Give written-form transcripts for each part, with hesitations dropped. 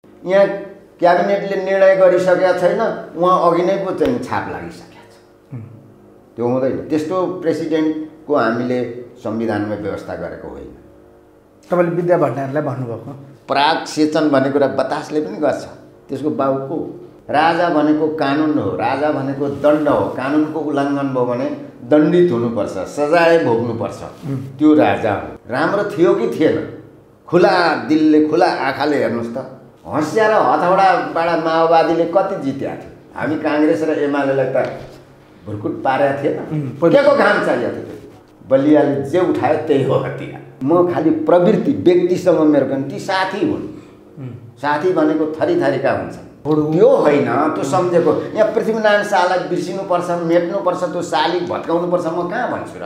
यहाँ क्याबिनेटले निर्णय गरिसकेका छैन, उहाँ अघि नै पो चाहिँ छाप लागिसकेको छ। त्यो हुँदैन। त्यस्तो प्रेसिडेन्टको हामीले संविधानमा व्यवस्था गरेको होइन। तपाईँले विद्या भण्डारीलाई भन्नुभएको प्राग सेचन भन्ने कुरा बतासले पनि गर्छ। त्यसको बाबुको राजा भनेको कानुन हो, राजा भनेको दण्ड हो। कानुनको उल्लङ्घन भयो भने दण्डित हुनुपर्छ, सजाय भोग्नुपर्छ। त्यो राजा हो। राम्रो थियो कि थिएन? खुला दिलले खुला आँखाले हेर्नुहोस् त। हँसिया र हथौडाबाट माओवादीले कति जितेका थियो? हामी काङ्ग्रेस र एमालेलाई त भुर्कुट पारेका थिएन। के को घाम चाहिएको थियो? बलियाले जे उठायो त्यही हो हतियार। म खालि प्रवृत्ति व्यक्तिसँग मेरो पनि ती साथी हुन्। साथी भनेको थरी थरीका हुन्छन्। त्यो होइन, त्यो सम्झेको। यहाँ पृथ्वीनारायण शाहलाई बिर्सिनुपर्छ, मेट्नुपर्छ, त्यो शालिग भत्काउनुपर्छ म कहाँ भन्छु र?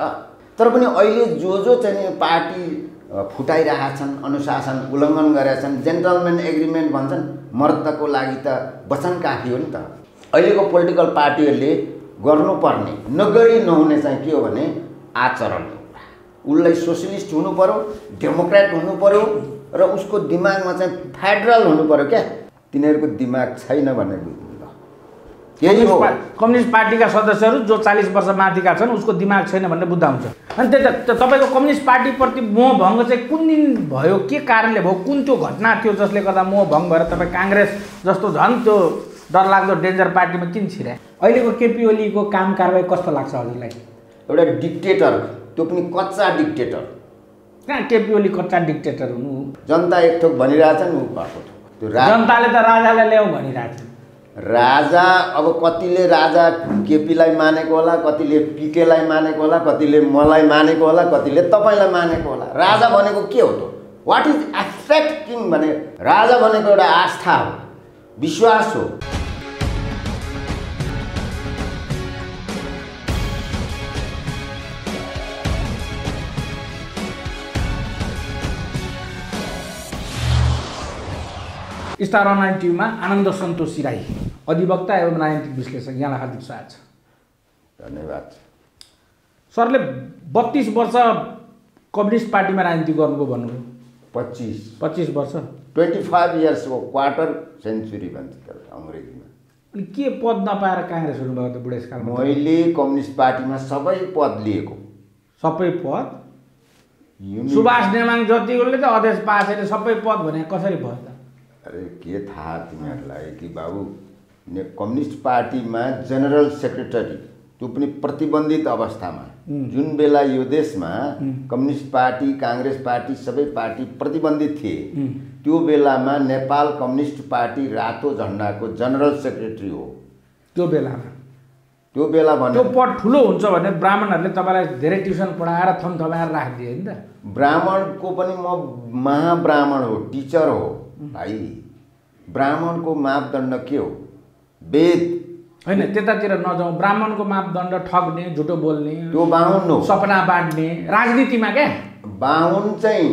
तर पनि अहिले जो चाहिँ पार्टी फुटाइरहेछन्, अनुशासन उल्लङ्घन गरेका छन्, जेन्टलमेन एग्रिमेन्ट भन्छन्, मर्दको लागि त वचन काफी हो नि त। अहिलेको पोलिटिकल पार्टीहरूले गर्नुपर्ने नगरी नहुने चाहिँ के हो भने आचरण हो। उसलाई सोसलिस्ट हुनु पर्यो, डेमोक्रेट हुनु पर्यो र उसको दिमागमा चाहिँ फेडरल हुनु पर्यो। क्या तिनीहरूको दिमाग छैन भन्ने बुझ्नु ल। यही हो। कम्युनिस्ट पार्टीका सदस्यहरू जो 40 वर्ष माथिका छन् उसको दिमाग छैन भन्ने बुझ्दा हुन्छ। अनि त्यही त तपाईँको कम्युनिस्ट पार्टीप्रति मोहभङ्ग चाहिँ कुन दिन भयो, के कारणले भयो, कुन त्यो घटना थियो जसले गर्दा मोहभङ्ग भएर तपाईँ काङ्ग्रेस जस्तो झन् त्यो डरलाग्दो डेन्जर पार्टीमा किन छिरे? अहिलेको केपी ओलीको काम कारबाही कस्तो लाग्छ हजुरलाई? एउटा डिक्टेटर, त्यो पनि कच्चा डिक्टेटर। कहाँ केपी ओली कच्चा डिक्टेटर हुनु? जनता एक थोक भनिरहेछन्, ऊ अर्को थोक। त्यो जनताले त राजालाई ल्याऊ भनिरहेछन्। राजा अब कतिले राजा केपीलाई मानेको होला, कतिले पिकेलाई मानेको होला, कतिले मलाई मानेको होला, कतिले तपाईँलाई मानेको होला। राजा भनेको के हो त? वाट इज एब्स्ट्र्याक्ट किङ भने? राजा भनेको एउटा आस्था हो, विश्वास हो। स्टार 190 मा आनन्द सन्तोषी राई, अधिवक्ता एवं राजनीतिक विश्लेषक, यहाँलाई हार्दिक स्वागत छ। धन्यवाद। सरले 32 वर्ष कम्युनिस्ट पार्टीमा राजनीति गर्नुभयो भन्नुभयो। 25 वर्ष 25 इयर्स हो, क्वार्टर सेन्चुरी भन्छ अङ्ग्रेजीमा। अनि के पद नपाएर काङ्ग्रेस हुनुभयो त बुढेसकालमा? मैले कम्युनिस्ट पार्टीमा सबै पद लिएको। सबै पद? सुभाष नेमाङ जतिले त अध्यक्ष पासेर सबै पद भने कसरी भयो त? अरे के थाहा तिमीहरूलाई कि बाबु, कम्युनिस्ट पार्टीमा जनरल सेक्रेटरी, त्यो पनि प्रतिबन्धित अवस्थामा। जुन बेला यो देशमा कम्युनिस्ट पार्टी, काङ्ग्रेस पार्टी, सबै पार्टी प्रतिबन्धित थिए, त्यो बेलामा नेपाल कम्युनिस्ट पार्टी रातो झन्डाको जनरल सेक्रेटरी हो। त्यो बेला भने त्यो पद ठुलो हुन्छ भने ब्राह्मणहरूले तपाईँलाई धेरै ट्युसन पढाएर थम्थमाएर राखिदिए नि त। ब्राह्मणको पनि म महाब्राह्मण हो, टिचर हो भाइ। ब्राह्मणको मापदण्ड के हो? वेद होइन, त्यतातिर नजाउँ। ब्राह्मणको मापदण्ड ठग्ने, झुटो बोल्ने, त्यो बाहुन हो। सपना बाँड्ने, राजनीतिमा क्या बाहुन चाहिँ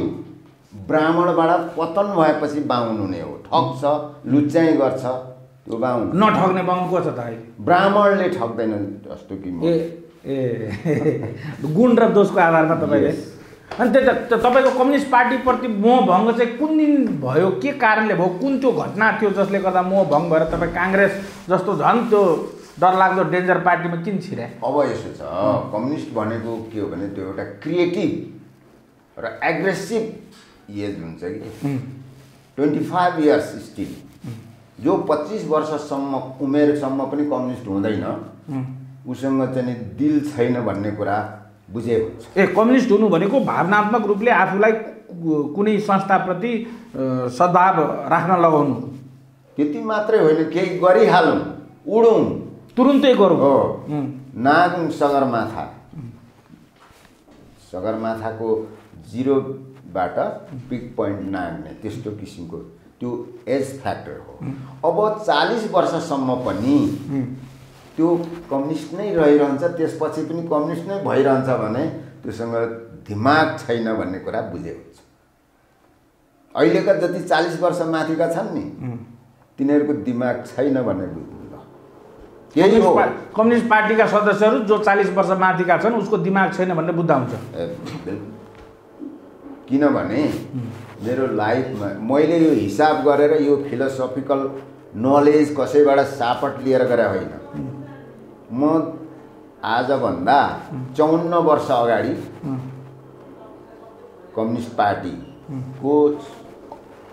ब्राह्मणबाट पतन भएपछि बाहुन हुने हो। ठग्छ, लुच्चाइ गर्छ, त्यो बाहुन। नठग्ने बाहुन को छ त? ब्राह्मणले ठग्दैन जस्तो कि म। गुण र दोषको आधारमा तपाईँले। अनि त्यही त तपाईँको कम्युनिस्ट पार्टीप्रति मोहभङ्ग चाहिँ कुन दिन भयो, के कारणले भयो, कुन त्यो घटना थियो जसले गर्दा मोहभङ्ग भएर तपाईँ काङ्ग्रेस जस्तो झन् त्यो डरलाग्दो डेन्जर पार्टीमा किन छिरे? अब यसो छ, कम्युनिस्ट भनेको के हो भने त्यो एउटा क्रिएटिभ र एग्रेसिभ एज हुन्छ कि। 25 इयर्स स्टिल, जो 25 वर्षसम्म उमेरसम्म पनि कम्युनिस्ट हुँदैन, उसँग चाहिँ दिल छैन भन्ने कुरा बुझे हुन्छ। कम्युनिस्ट हुनु भनेको भावनात्मक रूपले आफूलाई कुनै संस्थाप्रति सद्भाव राख्न लगाउनु, त्यति मात्रै होइन, केही गरिहालौँ, उडौँ, तुरुन्तै गरौँ हो। नागौँ सगरमाथाको 0बाट पिक पोइन्ट नाग्ने, त्यस्तो किसिमको त्यो एज फ्याक्टर हो। अब 40 वर्षसम्म पनि त्यो कम्युनिस्ट नै रहिरहन्छ, त्यसपछि पनि कम्युनिस्ट नै भइरहन्छ भने त्योसँग दिमाग छैन भन्ने कुरा बुझे हुन्छ। अहिलेका जति 40 वर्ष माथिका छन् नि, तिनीहरूको दिमाग छैन भन्ने बुझ्नु ल। यही हो। कम्युनिस्ट पार्टीका सदस्यहरू जो 40 वर्ष माथिका छन् उसको दिमाग छैन भन्ने बुझ्दा हुन्छ। किनभने मेरो लाइफमा मैले यो हिसाब गरेर यो फिलोसफिकल नलेज कसैबाट सापट लिएर गरे होइन। म आजभन्दा 54 वर्ष अगाडि कम्युनिस्ट पार्टीको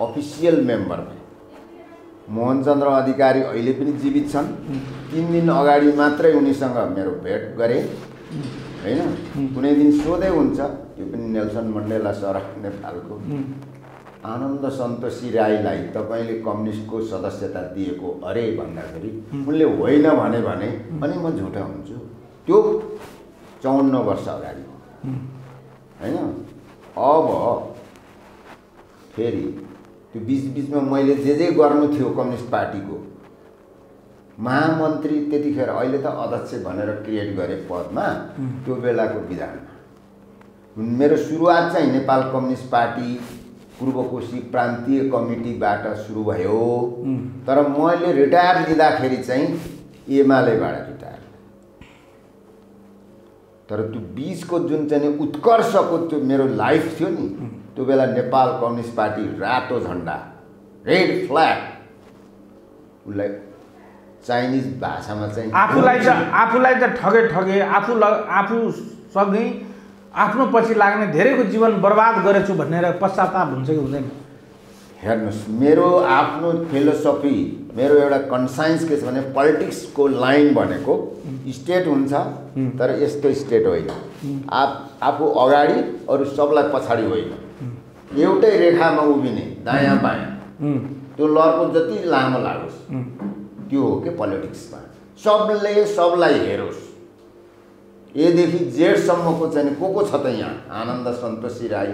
अफिसियल मेम्बर भए। मोहनचन्द्र अधिकारी अहिले पनि जीवित छन्। 3 दिन अगाडि मात्रै उनीसँग मेरो भेट गरेँ हैन। कुनै दिन सोधे हुन्छ, यो पनि नेल्सन मण्डेला सर नेपालको आनन्द सन्तोषी राईलाई तपाईँले कम्युनिस्टको सदस्यता दिएको अरे भन्दाखेरि उनले होइन भने अनि म झुटा हुन्छु। त्यो 54 वर्ष अगाडि हैन। अब फेरि त्यो बीचमा मैले जे गर्नु थियो कम्युनिस्ट पार्टीको महामन्त्री त्यतिखेर, अहिले त अध्यक्ष भनेर क्रिएट गरे पदमा, त्यो बेलाको विधानमा मेरो सुरुवात चाहिँ नेपाल कम्युनिस्ट पार्टी पूर्व कोशी प्रान्तीय कमिटीबाट सुरु भयो। तर मैले रिटायर लिँदाखेरि चाहिँ एमालेबाट रिटायर। तर त्यो बीचको जुन चाहिँ उत्कर्षको त्यो मेरो लाइफ थियो नि, त्यो बेला नेपाल कम्युनिस्ट पार्टी रातो झन्डा, रेड फ्ल्याग, उसलाई चाइनिज भाषामा चाहिँ आफूलाई त ठगे आफूसँगै आफ्नो पछि लाग्ने धेरैको जीवन बर्बाद गरेछु भनेर पश्चाताप हुन्छ कि हुँदैन? हेर्नुहोस्, मेरो आफ्नो फिलोसफी, मेरो एउटा कन्साइन्स के छ भने पोलिटिक्सको लाइन भनेको स्टेट हुन्छ, तर यस्तो स्टेट होइन। आफू अगाडि अरू सबलाई पछाडि होइन, एउटै रेखामा उभिने दायाँ बायाँ, त्यो लर्को जति लामो लागोस् त्यो हो कि पोलिटिक्समा। सबले सबलाई हेरोस्, एदेखि जेडसम्मको चाहिँ को छ त यहाँ? Anand Santoshi Rai,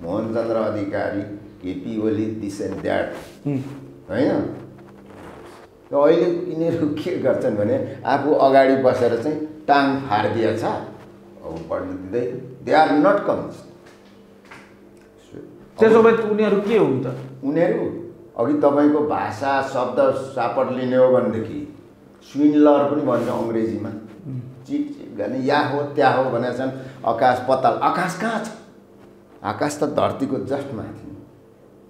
Mohanchandra Adhikari, K P Oli, this and that होइन। र अहिले यिनीहरू के गर्छन् भने आफू अगाडि बसेर चाहिँ टाङ फाडिदिएछ, अब पढ्न दिँदै, दे आर नट कम्युनिस्ट। त्यसो भए उनीहरू के हुन् त? उनीहरू अघि तपाईँको भाषा शब्द सापट लिने हो भनेदेखि स्विन्डलर पनि भन्छ अङ्ग्रेजीमा, चिट गर्ने या हो त्या हो भनेर छन्। आकाश पताल, आकाश कहाँ छ? आकाश त धरतीको जस्ट माथि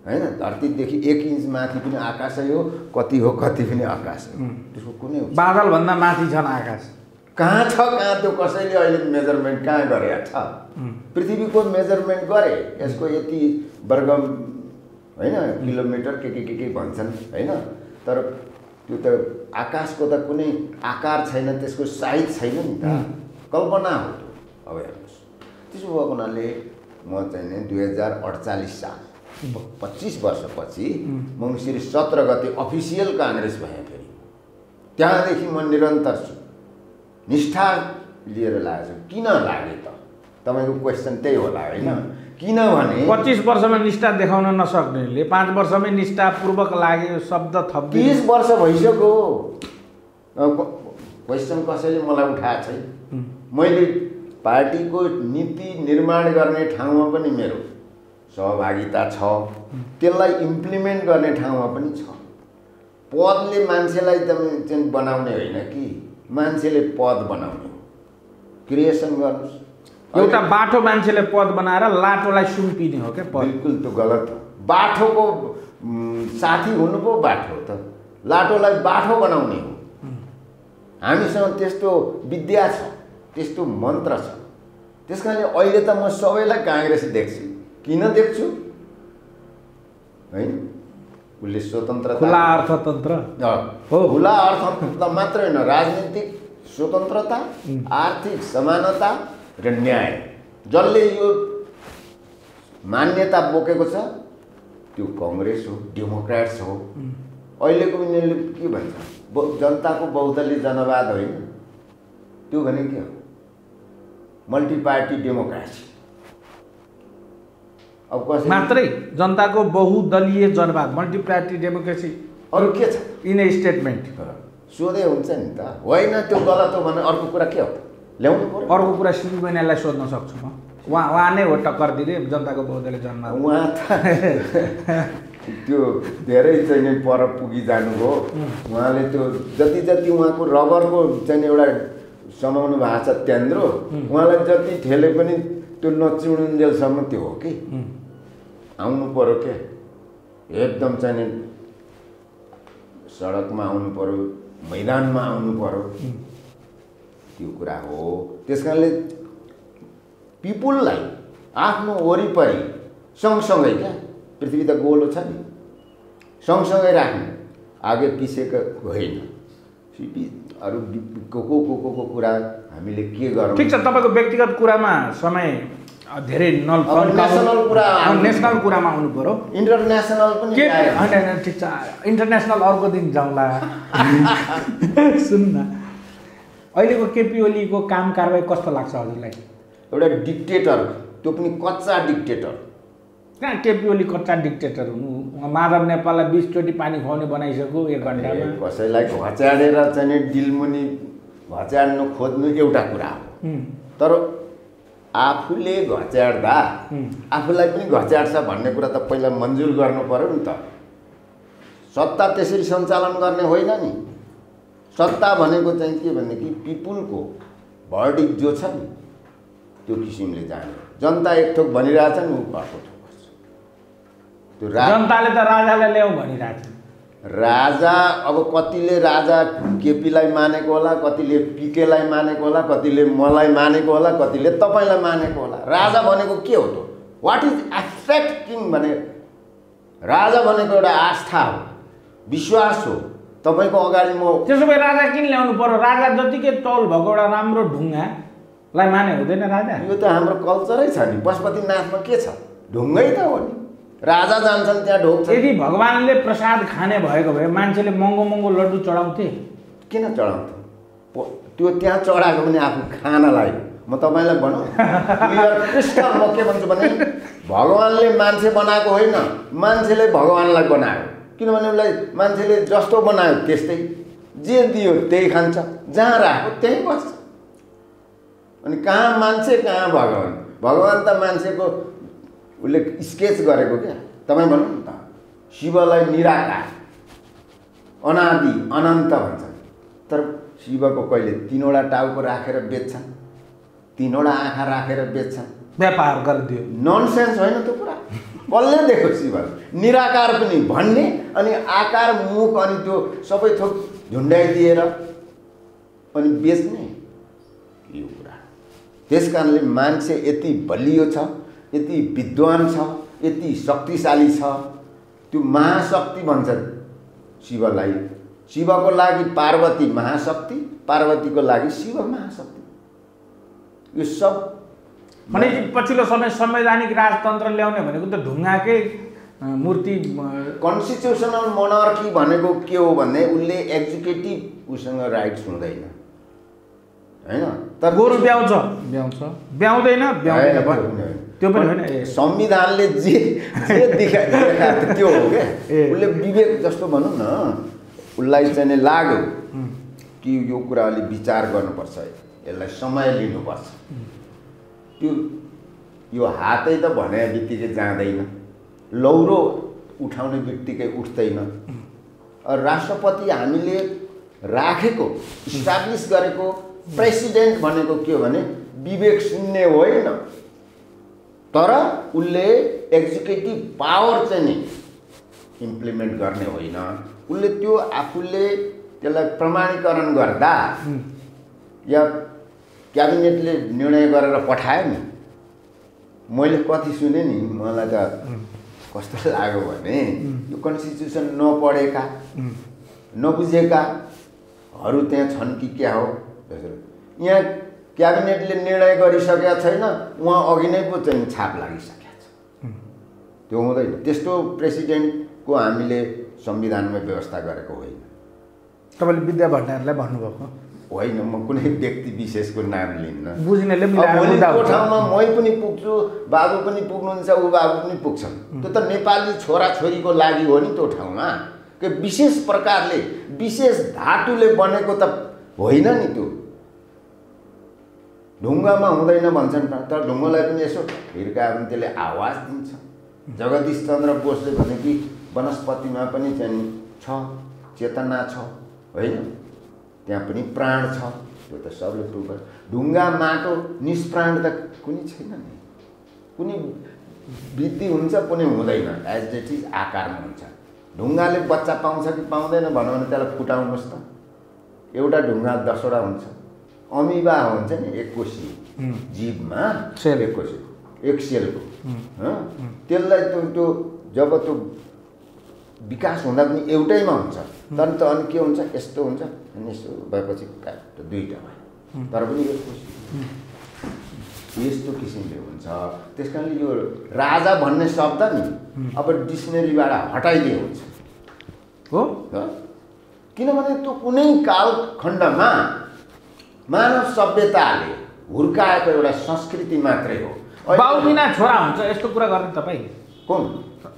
होइन। धरतीदेखि 1 इन्च माथि पनि आकाशै हो, कति हो कति पनि आकाश हो। त्यसको कुनै बादलभन्दा माथि छन् आकाश कहाँ छ? कहाँ त्यो कसैले अहिले मेजरमेन्ट कहाँ गरेको छ? पृथ्वीको मेजरमेन्ट गरे, यसको यति वर्ग होइन किलोमिटर के भन्छन् होइन। तर त्यो त आकाशको त कुनै आकार छैन, त्यसको साइज छैन नि त, कल्पना हो त्यो। अब हेर्नुहोस्, त्यसो भएको हुनाले म चाहिँ नि 2048 साल 25 वर्षपछि मङ्सिर 17 गते अफिसियल काङ्ग्रेस भएँ। फेरि त्यहाँदेखि म निरन्तर छु, निष्ठा लिएर लागेको छु। किन लागे त? तपाईँको क्वेसन त्यही होला होइन? किनभने 25 वर्षमा निष्ठा देखाउन नसक्नेले 5 वर्षमै निष्ठापूर्वक लाग्यो शब्द थप 30 वर्ष भइसक्यो। क्वेसन कसैले मलाई उठाएको छैन। मैले पार्टीको नीति निर्माण गर्ने ठाउँमा पनि मेरो सहभागिता छ, त्यसलाई इम्प्लिमेन्ट गर्ने ठाउँमा पनि छ। पदले मान्छेलाई त बनाउने होइन कि, मान्छेले पद बनाउने हो। क्रिएसन गर्नुहोस्। एउटा बाठो मान्छेले पद बनाएर लाटोलाई सुम्पिने हो क्या पद? बिल्कुल त्यो गलत हो। बाठोको साथी हुनु पो बाठो त, लाटोलाई बाठो बनाउने हो। हामीसँग त्यस्तो विद्या छ, त्यस्तो मन्त्र छ। त्यस कारणले अहिले त म सबैलाई काङ्ग्रेस देख्छु। किन देख्छु? होइन, उसले स्वतन्त्रता, खुला अर्थतन्त्र हो। खुला अर्थतन्त्र मात्रै होइन, राजनीतिक स्वतन्त्रता, आर्थिक समानता र न्याय, जसले यो मान्यता बोकेको छ त्यो काङ्ग्रेस हो, डेमोक्रेट्स हो। अहिलेको यिनीहरूले के भन्छ? जनताको बहुदलीय जनवाद होइन, त्यो भने के हो? Multi party democracy. अब कसै मात्रै जनताको बहुदलीय जनवाद, मल्टी पार्टी डेमोक्रेसी, अरू के छ? इन ए स्टेटमेन्ट सोधे हुन्छ नि त। होइन, त्यो गलत हो भने अर्को कुरा के हो? ल्याउनु पर्यो। अर्को कुरा सिबी मैनालाई सोध्न सक्छु म। उहाँ नै हो टक्कर दिने जनताको बहुदलीय जनवाद। उहाँ त त्यो धेरै चाहिँ नि पर पुगी जानुभयो। उहाँले त्यो जति जति उहाँको रबरको चाहिँ एउटा समाउनु भएको छ त्यन्द्रो, उहाँलाई जति ठेले पनि त्यो नचिउनुन्जेलसम्म त्यो हो कि आउनु पर्यो के एकदम चाहिँ सडकमा आउनु पर्यो, मैदानमा आउनु पर्यो, त्यो कुरा हो। त्यस कारणले पिपुललाई आफ्नो वरिपरि सँगसँगै क्या पृथ्वी त गोलो छ नि, सँगसँगै राख्नु, आगे पिछेको होइन। अरू को कुरा हामीले के गरौँ। ठिक छ, तपाईँको व्यक्तिगत कुरामा समय धेरै नेसनल कुरामा आउनु पर्यो, इन्टरनेसनल पनि होइन। ठिक छ, इन्टरनेसनल अर्को दिन जाउँला। सुन्न, अहिलेको केपी ओलीको काम कारबाही कस्तो लाग्छ हजुरलाई? एउटा डिक्टेटर, त्यो पनि कच्चा डिक्टेटर। कहाँ केपी ओली कच्चा डिक्टेटर हुनु? माधव नेपाललाई 20 चोटि पानी खुवाउने बनाइसक्यो 1 घन्टामा। कसैलाई घच्याडेर चाहिँ डिलमुनि घच्याड्नु खोज्नु एउटा कुरा हो, तर आफूले घच्याड्दा आफूलाई पनि घच्याड्छ भन्ने कुरा त पहिला मन्जुर गर्नु पर्यो नि त। सत्ता त्यसरी सञ्चालन गर्ने होइन नि। सत्ता भनेको चाहिँ के भनेदेखि पिपुलको भर्डिक्ट जो छ नि त्यो किसिमले जाने। जनता एक थोक भनिरहेछ नि, ऊ अर्को थोक गर्छ। त्यो जनताले त राजालाई ल्याऊ भनिरहेछ। राजा अब कतिले राजा केपीलाई मानेको होला, कतिले पिकेलाई मानेको होला, कतिले मलाई मानेको होला, कतिले तपाईँलाई मानेको होला। राजा भनेको के हो त? वाट इज एब्स्ट्र्याक्ट किङ भने राजा भनेको एउटा आस्था हो, विश्वास हो। तपाईँको अगाडि म त्यसो भए राजा किन ल्याउनु पर्यो? राजा जतिकै तौल भएको एउटा राम्रो ढुङ्गालाई माने हुँदैन राजा? यो त हाम्रो कल्चरै छ नि। पशुपतिनाथमा के छ? ढुङ्गै त हो नि। राजा जान्छन् त्यहाँ ढोक्छ। यदि भगवानले प्रसाद खाने भएको भए मान्छेले महँगो महँगो लड्डु चढाउँथे? किन चढाउँथे? त्यो त्यहाँ चढाएको पनि आफू खानलाई। म तपाईँलाई भनौँ क्रिस्टल, म के भन्छु भने भगवानले मान्छे बनाएको होइन, मान्छेले भगवानलाई बनायो। किनभने उसलाई मान्छेले जस्तो बनायो त्यस्तै, जे दियो त्यही खान्छ, जहाँ राख्यो त्यहीँ बस्छ। अनि कहाँ मान्छे कहाँ भगवान? भगवान त मान्छेको उसले स्केच गरेको क्या। तपाईँ भन्नु नि त, शिवलाई निराकार अनादि अनन्त भन्छन्, तर शिवको कहिले 3वटा टाउको राखेर बेच्छन्, 3वटा आँखा राखेर बेच्छन्। व्यापार गरिदियो। ननसेन्स होइन त्यो कुरा? कसले देखो शिव निराकार पनि भन्ने, अनि आकार मुख अनि त्यो सबै थोक झुन्डाइदिएर अनि बेच्ने, यो कुरा। त्यस कारणले मान्छे यति बलियो छ, यति विद्वान छ, यति शक्तिशाली छ। त्यो महाशक्ति भन्छन् शिवलाई। शिवको लागि पार्वती महाशक्ति, पार्वतीको लागि शिव महाशक्ति। यो सब भने पछिल्लो समय संवैधानिक राजतन्त्र ल्याउने भनेको त ढुङ्गाकै मूर्ति। कन्स्टिट्युसनल मोनार्की भनेको के हो भने उसले एक्जिक्युटिभ उसँग राइट्स हुँदैन हैन। तर गोरु ब्याउँछ ब्याउँदैन त्यो पनि होइन। संविधानले जे देखाएको त्यो हो क्या। उसले विवेक जस्तो भनौँ न, उसलाई चाहिँ लाग्यो कि यो कुरा अलि विचार गर्नुपर्छ, यसलाई समय लिनुपर्छ। त्यो यो हातै त भने बित्तिकै जाँदैन, लौरो उठाउने बित्तिकै उठ्दैन। राष्ट्रपति हामीले राखेको इस्टाब्लिस गरेको प्रेसिडेन्ट भनेको के हो भने विवेक शून्य होइन, तर उसले एक्जिक्युटिभ पावर चाहिँ नि इम्प्लिमेन्ट गर्ने होइन। उसले त्यो आफूले त्यसलाई प्रमाणीकरण गर्दा या क्याबिनेटले निर्णय गरेर पठायो नि, मैले कति सुने नि, मलाई त कस्तो लाग्यो भने यो कन्स्टिट्युसन नपढेका नबुझेकाहरू त्यहाँ छन् कि क्या हो। यहाँ क्याबिनेटले निर्णय गरिसकेका छैन, उहाँ अघि नै पो चाहिँ छाप लागिसकेको छ। त्यो हुँदैन। त्यस्तो प्रेसिडेन्टको हामीले संविधानमा व्यवस्था गरेको होइन। तपाईँले विद्या भण्डारलाई भन्नुभएको होइन, म कुनै व्यक्ति विशेषको नाम लिन्न। बुझ्नेले भोलिको ठाउँमा मै पनि पुग्छु, बाबु पनि पुग्नुहुन्छ, ऊ बाबु पनि पुग्छन्। त्यो त नेपाली छोराछोरीको लागि हो नि। त्यो ठाउँमा के विशेष प्रकारले विशेष धातुले बनेको त होइन नि। त्यो ढुङ्गामा हुँदैन भन्छन्, तर ढुङ्गालाई पनि यसो हिर्कायो भने त्यसले आवाज दिन्छ। जगदीश चन्द्र बोसले भने कि वनस्पतिमा पनि चाहिँ छ, चेतना छ होइन, त्यहाँ पनि प्राण छ। त्यो त सबले प्रुभ गर्छ। ढुङ्गा माटो निष्प्राण त कुनै छैन नि। कुनै वृद्धि हुन्छ कुनै हुँदैन, एज इट इज आकारमा हुन्छ। ढुङ्गाले बच्चा पाउँछ कि पाउँदैन भन्यो भने त्यसलाई फुटाउनुहोस् त। एउटा ढुङ्गा 10वटा हुन्छ। अमिबा हुन्छ नि एककोशी जीवमा, एककोशी एक सेलको, त्यसलाई त्यो जब त्यो विकास हुँदा पनि एउटैमा हुन्छ, तर त अनि के हुन्छ, यस्तो हुन्छ अनि यस्तो भएपछि दुईवटा भयो, तर पनि एककोशी यस्तो किसिमले हुन्छ। त्यस कारणले यो राजा भन्ने शब्द नि अब डिक्सनरीबाट हटाइदिए हुन्छ हो, किनभने त्यो कुनै कालखण्डमा मानव सभ्यताले हुर्काएको एउटा संस्कृति मात्रै हो। बाउ बिना छोरा हुन्छ यस्तो कुरा गर्ने तपाईँ? कुन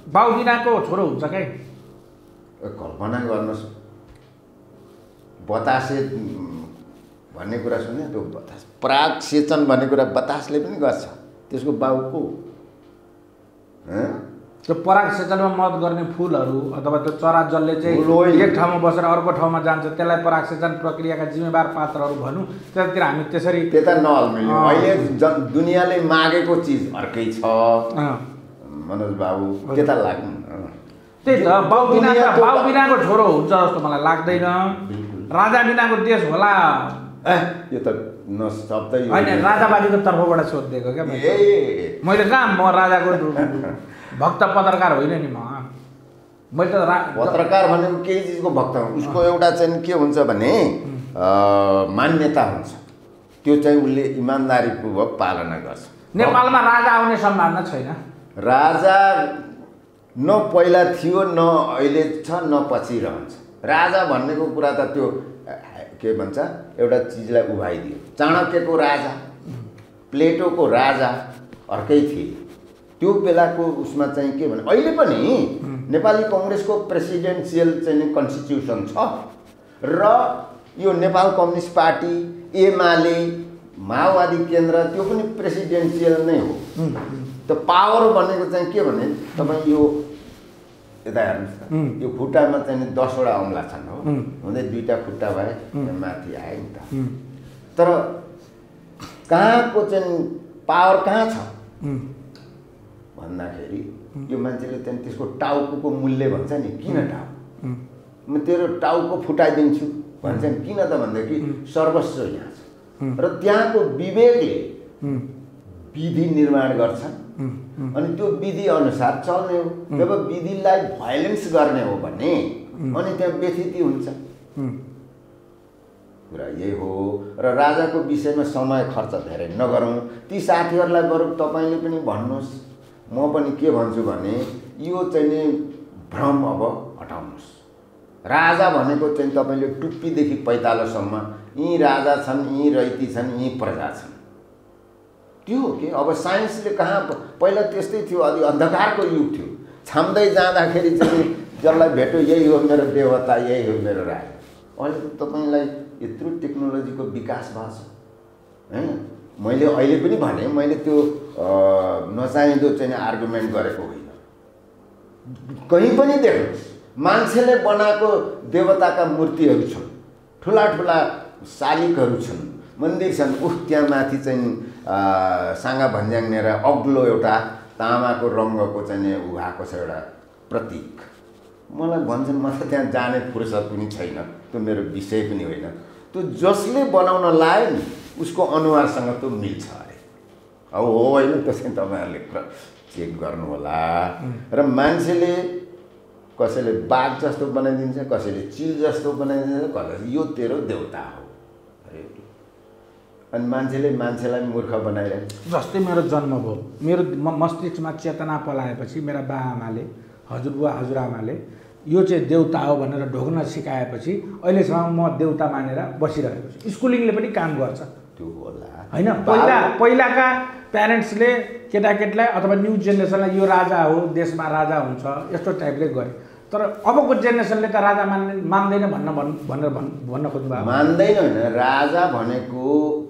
बाउ बिनाको छोरो हुन्छ क्या? कल्पना गर्नुहोस्, बतासे भन्ने कुरा सुन्यो? त्यो बतास पराग सेचन भन्ने कुरा बतासले पनि गर्छ। त्यसको बाउको त्यो पराग सेचनमा मद्दत गर्ने फुलहरू अथवा त्यो चरा जसले चाहिँ एक ठाउँमा बसेर अर्को ठाउँमा जान्छ त्यसलाई पराग सेचन प्रक्रियाका जिम्मेवार पात्रहरू भनौँ, त्यतातिर हामी त्यसरी त्यता नअल्मिल्यौँ। अहिले दुनियाँले मागेको चिज अर्कै छ मनोज बाबु, त्यता लाग्नु। त्यही त, बाउ बिनाको छोरो हुन्छ जस्तो मलाई लाग्दैन। राजा बिनाको देश होला यो त नशब्दै होइन, राजावादीको तर्फबाट सोधिदिएको क्या मैले। कहाँ म राजाको भक्त पत्रकार होइन नि, मैले त पत्रकार भनेको केही चिजको भक्त हो। उसको एउटा चाहिँ के हुन्छ भने मान्यता हुन्छ, त्यो चाहिँ उसले इमान्दारीपूर्वक पालना गर्छ। नेपालमा राजा आउने सम्भावना छैन। राजा न पहिला थियो, न अहिले छ, न पछि रहन्छ। राजा भन्नेको कुरा त त्यो के भन्छ, एउटा चिजलाई उभाइदियो। चाणक्यको राजा, प्लेटोको राजा अर्कै थिए। त्यो बेलाको उसमा चाहिँ के भने अहिले पनि नेपाली कङ्ग्रेसको प्रेसिडेन्सियल चाहिँ कन्स्टिट्युसन छ र यो नेपाल कम्युनिस्ट पार्टी, एमाले, माओवादी केन्द्र त्यो पनि प्रेसिडेन्सियल नै हो। त्यो पावर भनेको चाहिँ के भने तपाईँ यो यता हेर्नुहोस् त, यो खुट्टामा चाहिँ 10वटा औँला छन् हो, हुँदै 2टा खुट्टा भए माथि आयो नि त। तर कहाँको चाहिँ पावर कहाँ छ भन्दाखेरि यो मान्छेले चाहिँ त्यसको टाउको मूल्य भन्छ नि, किन टाउको, म तेरो टाउको फुटाइदिन्छु भन्छ नि। किन त भन्दाखेरि सर्वस्व यहाँ छ र त्यहाँको विवेकले विधि निर्माण गर्छन् अनि त्यो विधि अनुसार चल्ने हो। जब विधिलाई भाइलेन्स गर्ने हो भने अनि त्यहाँ व्यथिति हुन्छ। कुरा यही हो। र राजाको विषयमा समय खर्च धेरै नगरौँ। ती साथीहरूलाई बरु तपाईँले पनि भन्नुहोस्, म पनि के भन्छु भने यो चाहिँ नि भ्रम अब हटाउनुहोस्। राजा भनेको चाहिँ तपाईँले टुप्पीदेखि पैतालोसम्म यी राजा छन्, यी रैती छन्, यी प्रजा छन्, त्यो हो कि। अब साइन्सले कहाँ, पहिला त्यस्तै थियो, अलि अन्धकारको युग थियो। छाम्दै जाँदाखेरि चाहिँ जसलाई भेट्यो यही हो मेरो देवता, यही हो मेरो राजा। अहिले त तपाईँलाई यत्रो टेक्नोलोजीको विकास भएको छ हैन। मैले अहिले पनि भने, मैले त्यो नचाहिँदो चाहिँ आर्गुमेन्ट गरेको होइन। कहीँ पनि देख्नुहोस् मान्छेले बनाएको देवताका मूर्तिहरू छन्, ठुला ठुला शालिगहरू छन्, मन्दिर छन्। त्यहाँ माथि चाहिँ साँगा भन्ज्याङ्नेर अग्लो एउटा तामाको रङ्गको चाहिँ उभाएको छ एउटा प्रतीक। मलाई भन्छन्, म त त्यहाँ जाने फुर्सद पनि छैन, त्यो मेरो विषय पनि होइन। त्यो जसले बनाउन लायो नि उसको अनुहारसँग त्यो मिल्छ अरे। अब हो होइन, त्यो चाहिँ तपाईँहरूले चेक गर्नु होला। र मान्छेले कसैले बाघ जस्तो बनाइदिन्छ, कसैले चिल जस्तो बनाइदिन्छ, कसैले यो तेरो देउता हो अरे। अनि मान्छेले मान्छेलाई मूर्ख बनाइरहेको। जस्तै मेरो जन्म भयो, मेरो मस्तिष्कमा चेतना पलाएपछि मेरा बाआमाले, हजुरबुवा हजुरआमाले यो चाहिँ देउता हो भनेर ढोग्न सिकाएपछि अहिलेसम्म म देउता मानेर बसिरहेको छु। स्कुलिङले पनि काम गर्छ त्यो होला होइन। पहिलाका प्यारेन्ट्सले केटाकेटीलाई अथवा न्यू जेनेरेसनलाई यो राजा हो, देशमा राजा हुन्छ यस्तो टाइपले गरे। तर अबको जेनेरेसनले त राजा मान्दैन भन्न खोज्नु भएको। मान्दैन होइन, राजा भनेको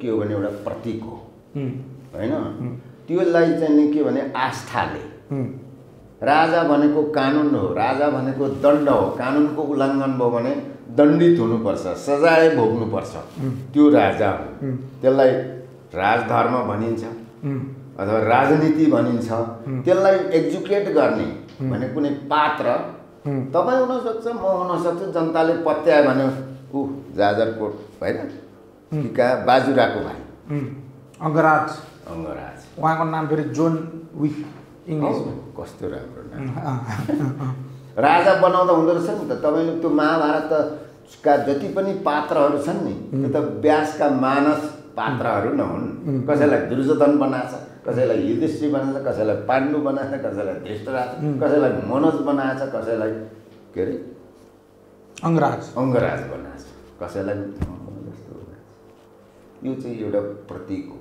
के हो भने एउटा प्रतीक हो होइन। त्यसलाई चाहिँ के भने आस्थाले, राजा भनेको कानुन हो, राजा भनेको दण्ड हो। कानुनको उल्लङ्घन भयो भने दण्डित हुनुपर्छ, सजाय भोग्नुपर्छ, त्यो राजा हो। त्यसलाई राजधर्म भनिन्छ। अथवा राजनीति भनिन्छ त्यसलाई एक्जिक्युट गर्ने भने कुनै पात्र तपाईँ हुनसक्छ, म हुनसक्छु, जनताले पत्यायो भने जाजरकोट होइन कि कहाँ बाजुराको भाइ अङ्गराज उहाँको नाम फेरि जोन विक इङ्ग्लिस कस्तो राम्रो नाम राजा बनाउँदा हुँदो रहेछ नि त। तपाईँले त्यो महाभारतका जति पनि पात्रहरू छन् नि त्यो त व्यासका मानस पात्रहरू नहुन्। कसैलाई दुर्योधन बनाएछ, कसैलाई युधिष्ठिर बनाएछ, कसैलाई पाण्डु बनाएछ, कसैलाई धृतराज, कसैलाई मनोज बनाएछ, कसैलाई के अरे अङ्गराज बनाएछ, कसैलाई जस्तो। यो चाहिँ एउटा प्रतीक हो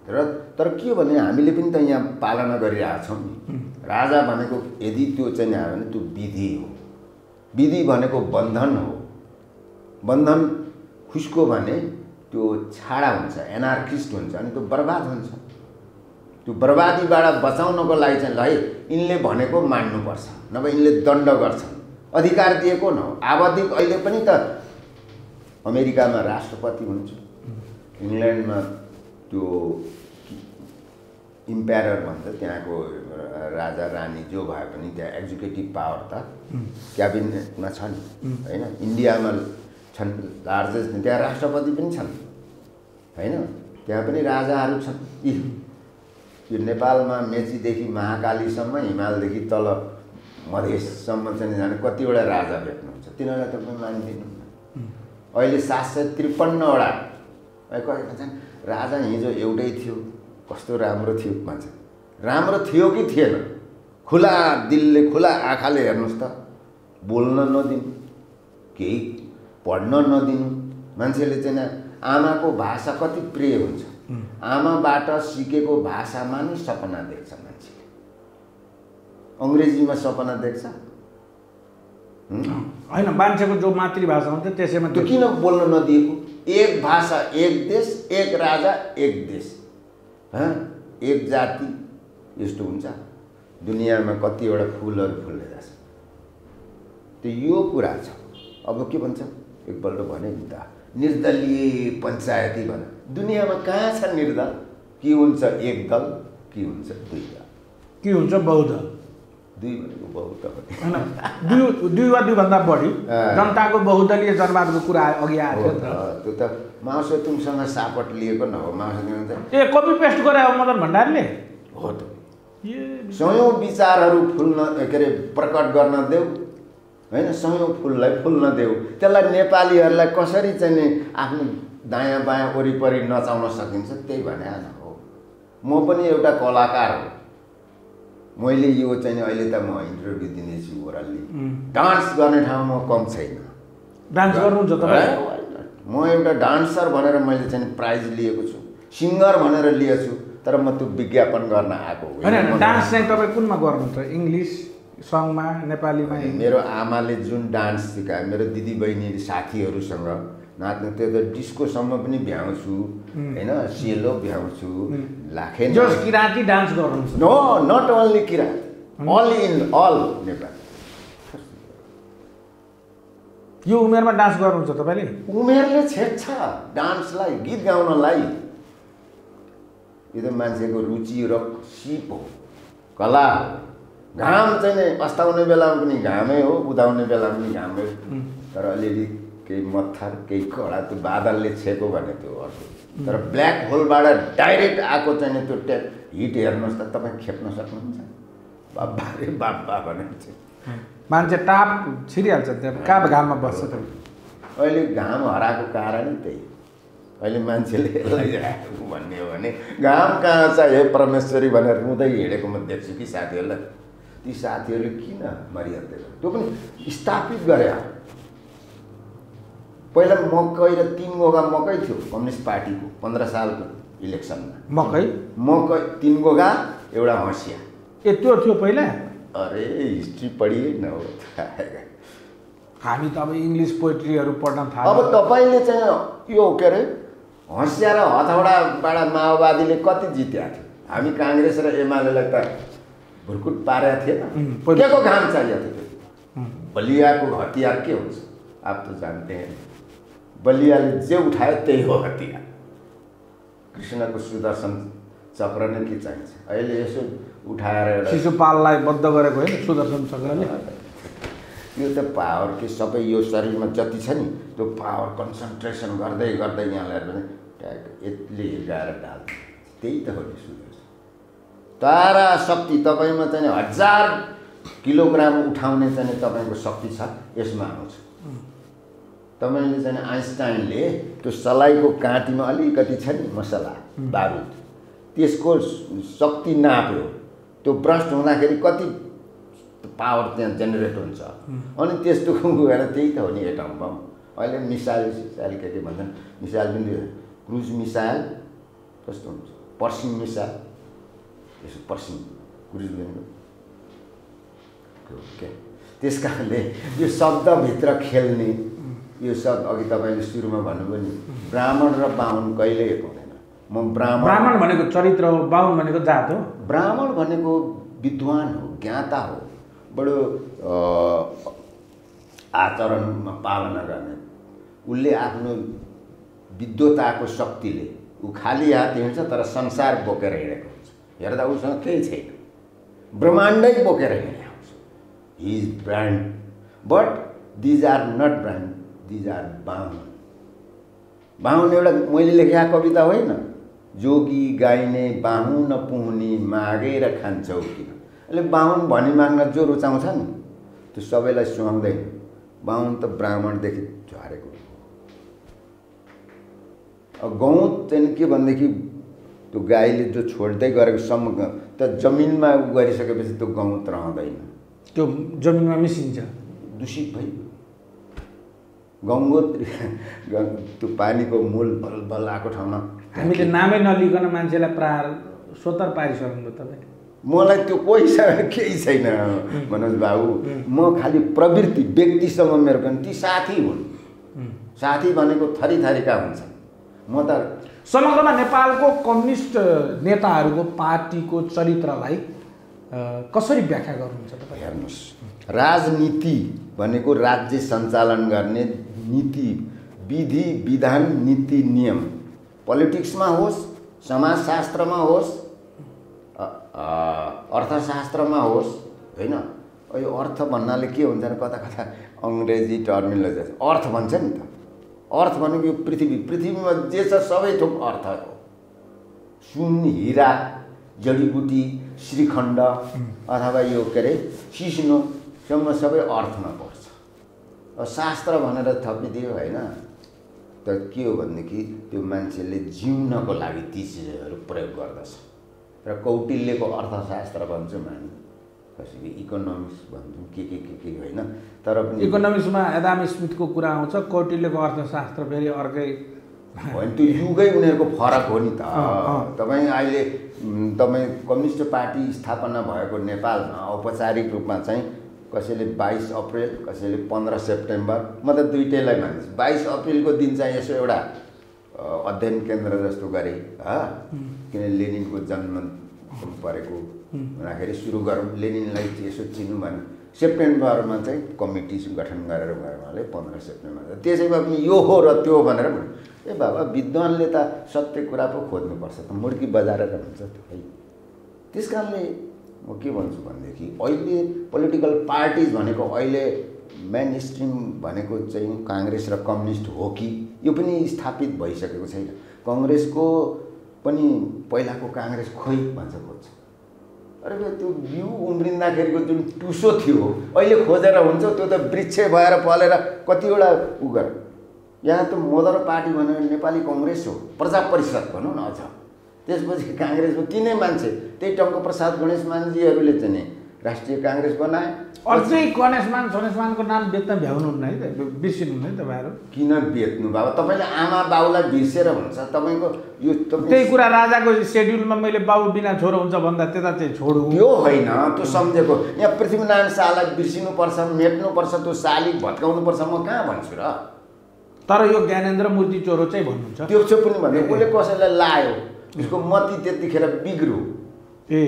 र तर के भने हामीले पनि त यहाँ पालना गरिरहेछौँ नि। राजा भनेको यदि त्यो चाहिँ आयो भने त्यो विधि हो। विधि भनेको बन्धन हो। बन्धन खुस्को भने त्यो छाडा हुन्छ, एनार्किस्ट हुन्छ अनि त्यो बर्बाद हुन्छ। त्यो बर्बादीबाट बचाउनको लागि चाहिँ ल है यिनले भनेको मान्नुपर्छ, नभए यिनले दण्ड गर्छन्। अधिकार दिएको न हो। आवधिक अहिले पनि त अमेरिकामा राष्ट्रपति हुन्छ, इङ्ल्यान्डमा त्यो इम्पायर भन्छ त्यहाँको राजा रानी जो भए पनि त्यहाँ एक्जिक्युटिभ पावर त क्याबिनेटमा छन् होइन। इन्डियामा छन् लार्जेस्ट, त्यहाँ राष्ट्रपति पनि छन् होइन, त्यहाँ पनि राजाहरू छन्। यो नेपालमा मेचीदेखि महाकालीसम्म, हिमालदेखि तल मधेससम्म चाहिँ जाने कतिवटा राजा भेट्नुहुन्छ, तिनीहरूलाई तपाईँ मानिदिनु। अहिले 753वटा भन्छन् राजा हिजो एउटै थियो, कस्तो राम्रो थियो भन्छ। राम्रो थियो कि थिएन? खुला दिलले खुला आँखाले हेर्नुहोस् त। बोल्न नदिनु, केही पढ्न नदिनु। मान्छेले चाहिँ आमाको भाषा कति प्रिय हुन्छ। आमाबाट सिकेको भाषामा नि सपना देख्छ मान्छेले। अङ्ग्रेजीमा सपना देख्छ होइन, मान्छेको जो मातृभाषा हुन्छ त्यसैमा त्यो किन बोल्न नदिएको? एक भाषा एक देश, एक राजा एक देश, एक जाति, यस्तो हुन्छ। दुनियाँमा कतिवटा फुलहरू फुल्ने रहेछ। त्यो यो कुरा छ। अब के भन्छ एकपल्ट भने नि त निर्दलीय पञ्चायती भन। दुनियाँमा कहाँ छ निर्दल? के हुन्छ एक दल, के हुन्छ दुई दल, के हुन्छ बहुदल। दुई भनेको बहुत होइन, दुई वा दुईभन्दा बढी जनताको बहुदलीय जनवादको कुरा अघि आएको थियो। त्यो त माओ सेतुङसँग सापट लिएको न हो। माओ सेतुङ ए कपी पेस्ट गरे मदन भण्डारीले हो त। सयौँ विचारहरू फुल्न के अरे प्रकट गर्न देऊ होइन, सयौँ फुललाई फुल्न देऊ। त्यसलाई नेपालीहरूलाई कसरी चाहिँ आफ्नो दायाँ बायाँ वरिपरि नचाउन सकिन्छ त्यही भने हो। म पनि एउटा कलाकार हो। मैले यो चाहिँ अहिले त म इन्टरभ्यू दिनेछु ओरल्ली। डान्स गर्ने ठाउँमा कम छैन। डान्स गर्नुहुन्छ तपाईँ? म एउटा डान्सर भनेर मैले चाहिँ प्राइज लिएको छु, सिङ्गर भनेर लिएछु, तर म त्यो विज्ञापन गर्न आएको होइन। डान्स चाहिँ तपाईँ कुनमा गर्नुहुन्छ? इङ्ग्लिस सङमा, नेपालीमा? मेरो आमाले जुन डान्स सिकायो, मेरो दिदीबहिनी साथीहरूसँग नाच्नु, त्यो त डिस्कोसम्म पनि भ्याउँछु होइन, सेलो भ्याउँछु, लाखे जस किराँती डान्स गर्नुहुन्छ? No, not only Kiranti, all in all Nepal. यो उमेरमा डान्स गर्नुहुन्छ तपाईँले? उमेरले छेड्छ डान्सलाई, गीत गाउनलाई। यो त मान्छेको रुचि र सिप हो, कला हो। घाम चाहिँ नै अस्ताउने बेलामा पनि घामै हो, उदाउने बेलामा पनि घामै हो। तर अलिअलि केही मत्थर, केही कडा त्यो बादलले छेको भने त्यो अर्को। तर ब्ल्याक होलबाट डाइरेक्ट आएको चाहिँ त्यो हिट हेर्नुहोस् त, तपाईँ खेप्न सक्नुहुन्छ? बाबा रे बाबा भनेर चाहिँ मान्छे टाप छिरिहाल्छ त्यहाँ, कहाँ घाममा बस्छ त। अहिले घाम हराएको कारण त्यही। अहिले मान्छेले यसलाई भन्ने हो भने घाम कहाँ छ हे परमेश्वरी भनेर रुँदै हिँडेको म देख्छु कि साथीहरूलाई। ती साथीहरूले किन मरिहाल्दैन? त्यो पनि स्थापित गरे। पहिला मकै र 3 गोगा मकै थियो कम्युनिस्ट पार्टीको 15 सालको इलेक्सनमा। मकै 3 गोगा एउटा हँसिया। ए त्यो थियो पहिला? अरे हिस्ट्री पढिए न हो। हामी त अब इङ्ग्लिस पोइट्रीहरू पढ्न थाल्यो। अब तपाईँले चाहिँ यो के अरे हँसिया र हथौडाबाट माओवादीले कति जित्या थियो? हामी काङ्ग्रेस र एमालेलाई त भुर्कुट पारेको थिएन। के को घाम चाहिएको थियो? बलियाको हतियार के हुन्छ आप तो जानते हैं। बलियाले जे उठायो त्यही हो हतियार। कृष्णको सुदर्शन चक्र नै के चाहिन्छ अहिले यसो उठाएर एउटा शिशुपाललाई बद्ध गरेको होइन सुदर्शन चक्रले यो त पावर के सबै यो शरीरमा जति छ नि त्यो पावर कन्सन्ट्रेसन गर्दै गर्दै यहाँ ल्याएर पनि ट्याग यसले हिर्काएर डाल त्यही त हो नि सुदर्शन तारा शक्ति तपाईँमा चाहिँ 1000 किलोग्राम उठाउने चाहिँ तपाईँको शक्ति छ यसमा आउँछ तपाईँले चाहिँ आइन्स्टाइनले त्यो सलाइको काँटीमा अलिकति छ नि मसला बारुद त्यसको शक्ति नाप्यो त्यो ब्रस्ट हुँदाखेरि कति पावर त्यहाँ जेनेरेट हुन्छ अनि त्यस्तो गएर त्यही त हो नि एटम बम अहिले मिसाइल के भन्छन् मिसाइल पनि क्रुज मिसाइल कस्तो हुन्छ पर्सिङ मिसाइल यसो पर्सिङ क्रुज भनेको के त्यस कारणले यो शब्दभित्र खेल्ने यो शब्द अघि तपाईँले सुरुमा भन्नुभयो नि ब्राह्मण र बाहुन कहिल्यै एक हुँदैन म ब्राह्मण भनेको चरित्र हो बाहुन भनेको जात हो ब्राह्मण भनेको विद्वान हो ज्ञाता हो बडो आचरणमा पालना गर्ने उसले आफ्नो विद्वताको शक्तिले ऊ खाली हात हिँड्छ तर संसार बोकेर हिँडेको हुन्छ हेर्दा उसँग केही छैन ब्रह्माण्डै बोकेर हिँडेको हुन्छ he is brand but these are not brand these are बाहुन बाहुन एउटा मैले लेखेका कविता होइन जोगी गाइने बाहुन पुहुनी मागेर खान्छौ किन अहिले बाहुन भनी माग्न जो रुचाउँछ नि त्यो सबैलाई सुहाउँदैन बाहुन त ब्राह्मणदेखि झरेको गौत चाहिँ के भनेदेखि त्यो गाईले जो छोड्दै गरेको सम्म त जमिनमा गरिसकेपछि त्यो गौत रहँदैन त्यो जमिनमा मिसिन्छ दूषित भइ गङ्गोत त्यो पानीको मूल बल आएको ठाउँमा हामीले नामै नलिकन मान्छेलाई प्रार सोतर पारिसक्नु तपाईँ मलाई त्यो कोहीसँग केही छैन मनोज बाबु म खालि प्रवृत्ति व्यक्तिसँग मेरो पनि ती साथी हुन् साथी भनेको थरी थरीका हुन्छन् म त समग्रमा नेपालको कम्युनिस्ट नेताहरूको पार्टीको चरित्रलाई कसरी व्याख्या गर्नुहुन्छ तपाईँ हेर्नुहोस् राजनीति भनेको राज्य सञ्चालन गर्ने नीति विधि विधान नीति नियम पोलिटिक्समा होस् समाजशास्त्रमा होस् अर्थशास्त्रमा होस् होइन यो अर्थ भन्नाले के हुन्छ कता कता अङ्ग्रेजी टर्मिनोलोजी अर्थ भन्छ नि त अर्थ भनेको यो पृथ्वीमा जे छ सबै थोक अर्थ हो सुन हिरा जडीबुटी श्रीखण्ड अथवा यो के अरे सिस्नोसम्म सबै अर्थमा पर्छ शास्त्र भनेर थपिदियो होइन त के हो भनेदेखि त्यो मान्छेले जिउनको लागि ती चिजहरू प्रयोग गर्दछ र कौटिल्यको अर्थशास्त्र भन्छौँ हामी कसैले इकोनोमिक्स भन्छौँ के होइन तर पनि इकोनोमिक्समा एडाम स्मिथको कुरा आउँछ कौटिल्यको अर्थशास्त्र फेरि अर्कै होइन त्यो युगै उनीहरूको फरक हो नि त तपाईँ अहिले तपाईँ कम्युनिस्ट पार्टी स्थापना भएको नेपालमा औपचारिक रूपमा चाहिँ कसैले 22 अप्रिल कसैले 15 सेप्टेम्बर म त दुईटैलाई मान्छु 22 अप्रिलको दिन चाहिँ यसो एउटा अध्ययन केन्द्र जस्तो गरेँ किन लेनिनको जन्म परेको हुँदाखेरि सुरु गरौँ लेनिनलाई यसो चिन्नु भने सेप्टेम्बरमा चाहिँ कमिटी गठन गरेर उहाँले 15 सेप्टेम्बर त्यसैमा पनि यो हो र त्यो भनेर भन्यो ए बाबा विद्वानले त सत्य कुरा पो खोज्नुपर्छ त मुर्की बजारेर हुन्छ त्यो है त्यस कारणले म के भन्छु भनेदेखि अहिले पोलिटिकल पार्टिज भनेको अहिले मेन स्ट्रिम भनेको चाहिँ काङ्ग्रेस र कम्युनिस्ट हो कि यो पनि स्थापित भइसकेको छैन कङ्ग्रेसको पनि पहिलाको काङ्ग्रेस खोइ भन्छ खोज्छ अरे त्यो बिउ उम्रिँदाखेरिको जुन टुसो थियो अहिले खोजेर हुन्छ त्यो त वृक्ष भएर फलेर कतिवटा उ गर यहाँ त मदर पार्टी भनेर नेपाली कङ्ग्रेस हो प्रजा परिषद भनौँ न अझ त्यसपछि काङ्ग्रेसको तिनै मान्छे त्यही टङ्कप्रसाद गणेश मानजीहरूले चाहिँ नि राष्ट्रिय काङ्ग्रेस बनाए अझै गणेशमान सोनेशमानको नाम बेच्न भ्याउनुहुन्न है त बिर्सिनुहुन्न है तपाईँहरू किन बेच्नु बाबा तपाईँले आमा बाउलाई बिर्सेर हुन्छ तपाईँको यो त्यही कुरा राजाको सेड्युलमा मैले बाबु बिना छोरो हुन्छ भन्दा त्यता चाहिँ छोडु यो होइन त्यो सम्झेको यहाँ पृथ्वीनारायण शाहलाई बिर्सिनुपर्छ मेट्नुपर्छ त्यो शालिग भत्काउनुपर्छ म कहाँ भन्छु र तर यो ज्ञानेन्द्र मूर्ति चोरो चाहिँ भन्नुहुन्छ त्यो चाहिँ पनि भन्यो उसले कसैलाई लायो उसको मती त्यतिखेर बिग्रो ए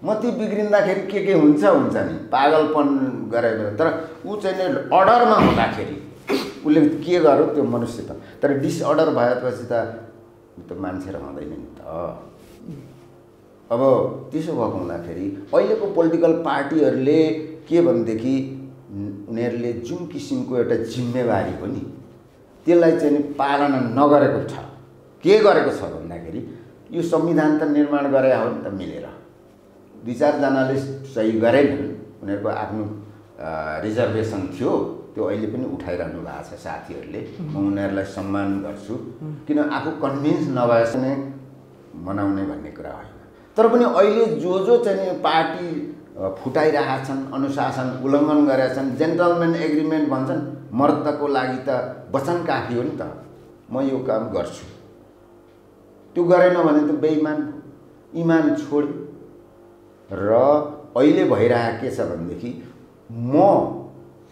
मती बिग्रिँदाखेरि के हुन्छ नि पागलपन गरेर तर ऊ चाहिँ नि अर्डरमा हुँदाखेरि उसले के गर्यो त्यो मनुष्य त तर डिसअर्डर भएपछि त मान्छे रहँदैन नि त अब त्यसो भएको हुँदाखेरि अहिलेको पोलिटिकल पार्टीहरूले के भनेदेखि उनीहरूले जुन किसिमको एउटा जिम्मेवारी हो नि त्यसलाई चाहिँ पालना नगरेको छ। के गरेको छ भन्दाखेरि यो संविधान त निर्माण गरे हो नि त मिलेर, 2-4 जनाले सही गरेनन्, उनीहरूको आफ्नो रिजर्भेसन थियो, त्यो अहिले पनि उठाइरहनु भएको छ साथीहरूले। म उनीहरूलाई सम्मान गर्छु, किन आफू कन्भिन्स नभएसम्म मनाउने भन्ने कुरा होइन। तर पनि अहिले जो चाहिँ पार्टी फुटाइरहेका छन्, अनुशासन उल्लङ्घन गरेका छन्, जेन्टलमेन एग्रिमेन्ट भन्छन्, मर्दको लागि त वचन काफी हो नि त, म यो काम गर्छु, त्यो गरेन भने त बेइमान इमान छोड्यो। र अहिले भइरहेको के छ भनेदेखि म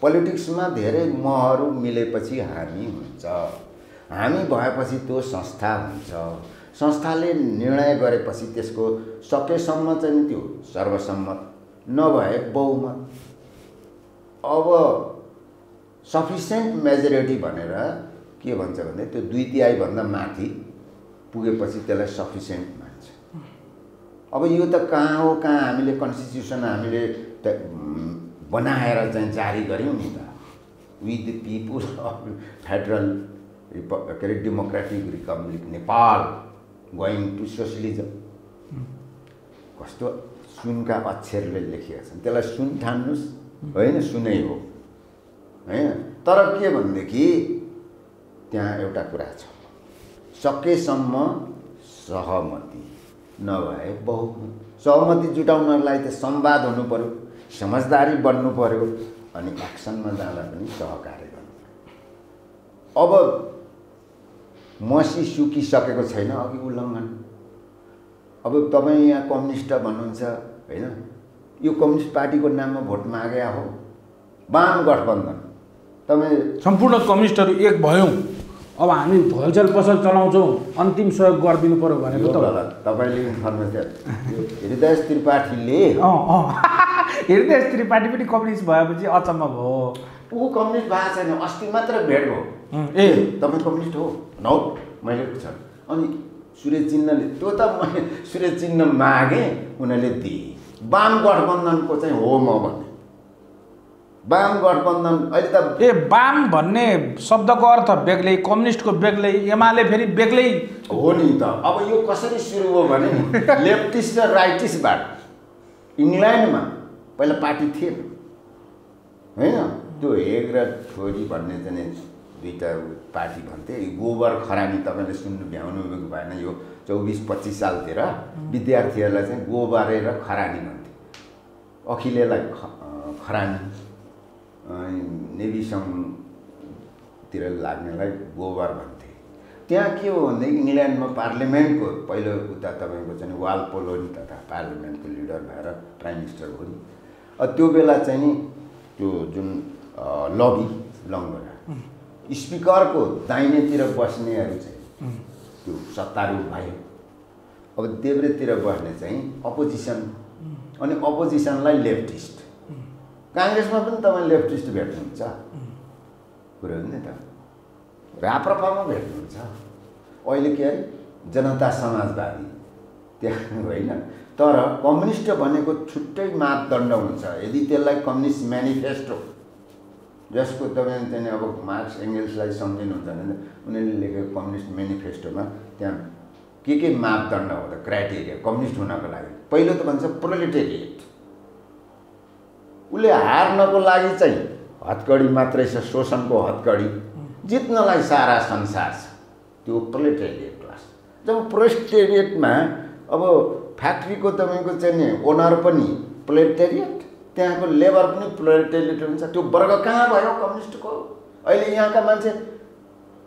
पोलिटिक्समा धेरै महहरू मिलेपछि हामी हुन्छ, हामी भएपछि त्यो संस्था हुन्छ, संस्थाले निर्णय गरेपछि त्यसको सकेसम्म चाहिँ त्यो सर्वसम्मत नभए बहुमत, अब सफिसियन्ट मेजोरिटी भनेर के भन्छ भने त्यो 2/3 भन्दा माथि पुगेपछि त्यसलाई सफिसियन्ट मान्छ। अब यो त कहाँ हो कहाँ हामीले कन्स्टिट्युसन हामीले बनाएर चाहिँ जारी गर्यौँ नि त, we the people of federal के अरे democratic republic Nepal going to socialism. कस्तो सुनका अक्षरले लेखिएका छन्, त्यसलाई सुन ठान्नुहोस् होइन, सुनै हो होइन। तर के भनेदेखि त्यहाँ एउटा कुरा छ, सकेसम्म सहमति नभए बहुमत। सहमति जुटाउनलाई त संवाद हुनु पर्यो, समझदारी बन्नु पर्यो, अनि एक्सनमा जाँदा पनि सहकार्य गर्नु पर्यो। अब मसी सुकिसकेको छैन अघि उल्लङ्घन। अब तपाईँ यहाँ कम्युनिस्ट भन्नुहुन्छ होइन, यो कम्युनिस्ट पार्टीको नाममा भोट मागे हो, वाम गठबन्धन, तपाईँ सम्पूर्ण कम्युनिस्टहरू एक भयौँ, अब हामी होलसेल पसल चलाउँछौँ, अन्तिम सहयोग गरिदिनु पर्यो भनेको त तपाईँले इन्फर्मेसन हृदय त्रिपाठीले हृदय त्रिपाठी पनि कम्युनिस्ट भएपछि अचम्म भयो। ऊ कम्युनिस्ट भएको छैन, अस्ति मात्र भेट भयो। ए तपाईँ कम्युनिस्ट हो नौ, मैले पूछ, अनि सूर्य चिन्हले त्यो त मैले सूर्य चिन्ह मागेँ, उनीहरूले दिए। वाम गठबन्धनको चाहिँ हो म भने, वाम गठबन्धन अहिले त वाम भन्ने शब्दको अर्थ बेग्लै, कम्युनिस्टको बेग्लै, एमाले फेरि बेग्लै हो नि त। अब यो कसरी सुरु हो भने लेफ्टिस्ट र राइटिस्टबाट इङ्ल्यान्डमा पहिला पार्टी थिएन होइन, त्यो हेग र छोरी भन्ने चाहिँ दुईवटा पार्टी भन्थे। गोबर खरानी तपाईँले सुन्नु भ्याउनु भएन, यो 24-25 सालतिर विद्यार्थीहरूलाई चाहिँ गोबरे र खरानी भन्थे। अखिलेलाई खरानी, नेभी सङ्घतिर लाग्नेलाई गोबर भन्थे। त्यहाँ के हो भने इङ्ल्यान्डमा पार्लियामेन्टको पहिलो उता तपाईँको चाहिँ वालपोलो नि तथा पार्लियामेन्टको लिडर भएर प्राइम मिनिस्टर हो नि। त्यो बेला चाहिँ नि त्यो जुन लबी लङ्गरा स्पिकरको दाहिनेतिर बस्नेहरू चाहिँ त्यो सत्तारूढ भयो। अब देब्रेतिर बस्ने चाहिँ अपोजिसन, अनि अपोजिसनलाई लेफ्टिस्ट। काङ्ग्रेसमा पनि तपाईँ लेफ्टिस्ट भेट्नुहुन्छ, कुरो हो नि त, राप्रपामा भेट्नुहुन्छ, अहिले के अरे जनता समाजवादी त्यहाँ होइन। तर कम्युनिस्ट भनेको छुट्टै मापदण्ड हुन्छ। यदि त्यसलाई कम्युनिस्ट म्यानिफेस्टो, जसको तपाईँ चाहिँ अब मार्क्स एङ्गल्सलाई सम्झिनुहुन्छ भने उनीहरूले लेखेको कम्युनिस्ट म्यानिफेस्टोमा त्यहाँ के मापदण्ड हो त, क्राइटेरिया कम्युनिस्ट हुनको लागि। पहिलो त भन्छ प्रोलेटेरिएट, उसले हार्नको लागि चाहिँ हतकडी मात्रै छ, शोषणको हतकडी, जित्नलाई सारा संसार छ, त्यो प्रोलेटेरिएट क्लास। जब प्रोलेटेरिएटमा अब फ्याक्ट्रीको तपाईँको चाहिँ नि ओनर पनि प्रोलेटेरिएट, त्यहाँको लेबर पनि प्रोलेटेरिएट हुन्छ। त्यो वर्ग कहाँ भयो कम्युनिस्टको? अहिले यहाँका मान्छे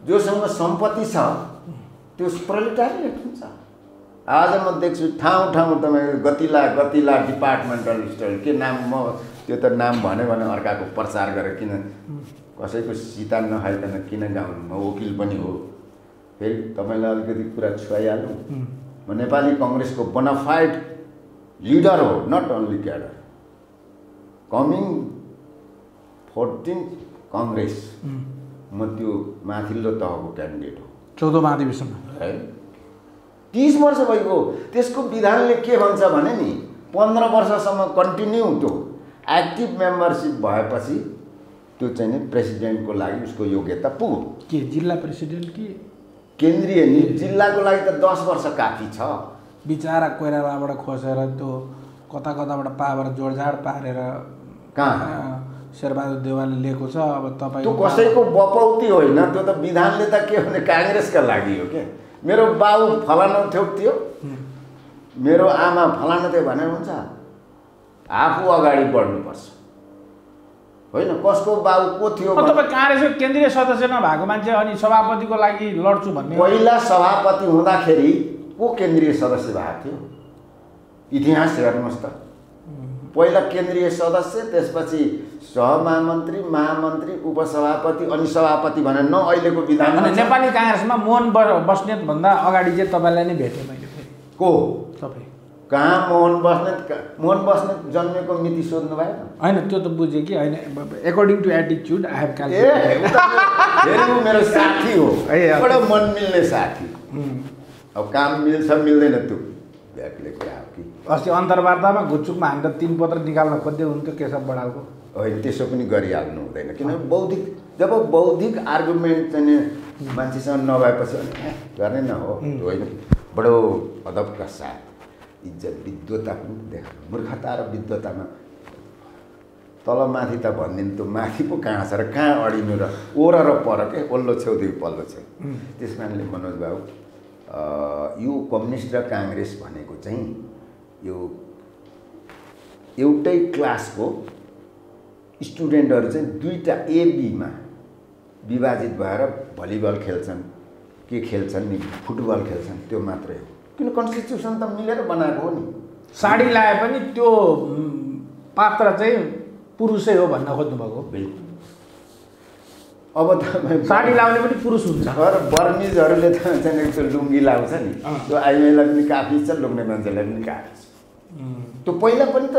जोसँग सम्पत्ति छ त्यो प्रोलेटेरिएट हुन्छ। आज म देख्छु ठाउँ ठाउँ तपाईँको गतिला डिपार्टमेन्टल स्टोर, के नाम, म त्यो त नाम भन्यो भने अर्काको प्रचार गरेर किन कसैको सीता नखाइकन किन गाउनु, म वकिल पनि हो। फेरि तपाईँलाई अलिकति कुरा छुवाइहाल्नु, म नेपाली कङ्ग्रेसको बोनाफाइड लिडर हो, not only cadre. Coming 14th Congress म त्यो माथिल्लो तहको क्यान्डिडेट हो, 14औं महाधिवेशनमा है। 30 वर्ष भइगयो। त्यसको विधानले के भन्छ भने नि 15 वर्षसम्म कन्टिन्यू त्यो एक्टिभ मेम्बरसिप भएपछि त्यो चाहिँ नि प्रेसिडेन्टको लागि उसको योग्यता पुग्यो। के जिल्ला प्रेसिडेन्ट कि केन्द्रीय नि जिल्लाको लागि त 10 वर्ष काफी छ। बिचारा कोइरालाबाट खोसेर त्यो कता कताबाट पावर जोडजाड पारेर कहाँ शेरबहादुर देवालले लिएको छ। अब तपाईँ त्यो कसैको बपौती होइन, त्यो त विधानले त के भने काङ्ग्रेसका लागि हो। के मेरो बाउ फलाना थियो, मेरो आमा फलाना थियो भने हुन्छ? आफू अगाडि बढ्नुपर्छ होइन। कसको बाउ को थियो? तपाईँ काङ्ग्रेसको केन्द्रीय सदस्य नभएको मान्छे अनि सभापतिको लागि लड्छु भन्ने। पहिला सभापति हुँदाखेरि को केन्द्रीय सदस्य भएको थियो? इतिहास हेर्नुहोस् त। पहिला केन्द्रीय सदस्य, त्यसपछि सहमहामन्त्री, महामन्त्री, उपसभापति अनि सभापति भने न अहिलेको विधान। नेपाली काङ्ग्रेसमा मोहन बस्नेत भन्दा अगाडि चाहिँ तपाईँलाई नै भेटेँ मैले। को तपाईँ कहाँ मोहन बस्नेत जन्मेको मिति सोध्नु भएन? होइन त्यो त बुझेँ कि होइन। एकर्डिङ टु एटिच्युड आई हेभ क्यालकुलेटेड। मेरो साथी हो, बडो मन मिल्ने साथी। अब काम मिल्छ मिल्दैन त्यो भेटले कुरा हो कि। अस्ति अन्तर्वार्तामा घुच्चुकमा हामीलाई 3 पत्र निकाल्न खोज्दै हुन्थ्यो केशव बडालको। होइन त्यसो पनि गरिहाल्नु हुँदैन, किनभने बौद्धिक जब बौद्धिक आर्गुमेन्ट चाहिँ मान्छेसँग नभएपछि गर्ने न हो। होइन बडो अदबका साथ इज्जत विद्वता पनि देख। मूर्खता र विद्वतामा तलमाथि त भनिदिनु, त्यो माथि पो कहाँ छ र कहाँ अडिनु र ओर र पर के ओल्लो छेउदेखि पल्लो छेउ। त्यस कारणले मनोज बाबु यो कम्युनिस्ट र काङ्ग्रेस भनेको चाहिँ यो एउटै क्लासको स्टुडेन्टहरू चाहिँ दुईटा एबीमा विभाजित भएर भलिबल खेल्छन्, के खेल्छन् नि, फुटबल खेल्छन्, त्यो मात्रै हो। किन कन्स्टिट्युसन त मिलेर बनाएको हो नि। साडी लाए पनि त्यो पात्र चाहिँ पुरुषै हो भन्न खोज्नुभएको। बिल्कुल। अब तपाईँ साडी लाउने पनि पुरुष हुन्छ। बर्मिजहरूले त चाहिँ त्यो लुङ्गी लाउँछ नि, त्यो आइमाईलाई पनि काफी छ, लुग्ने मान्छेलाई पनि काफी छ। त्यो पहिला पनि त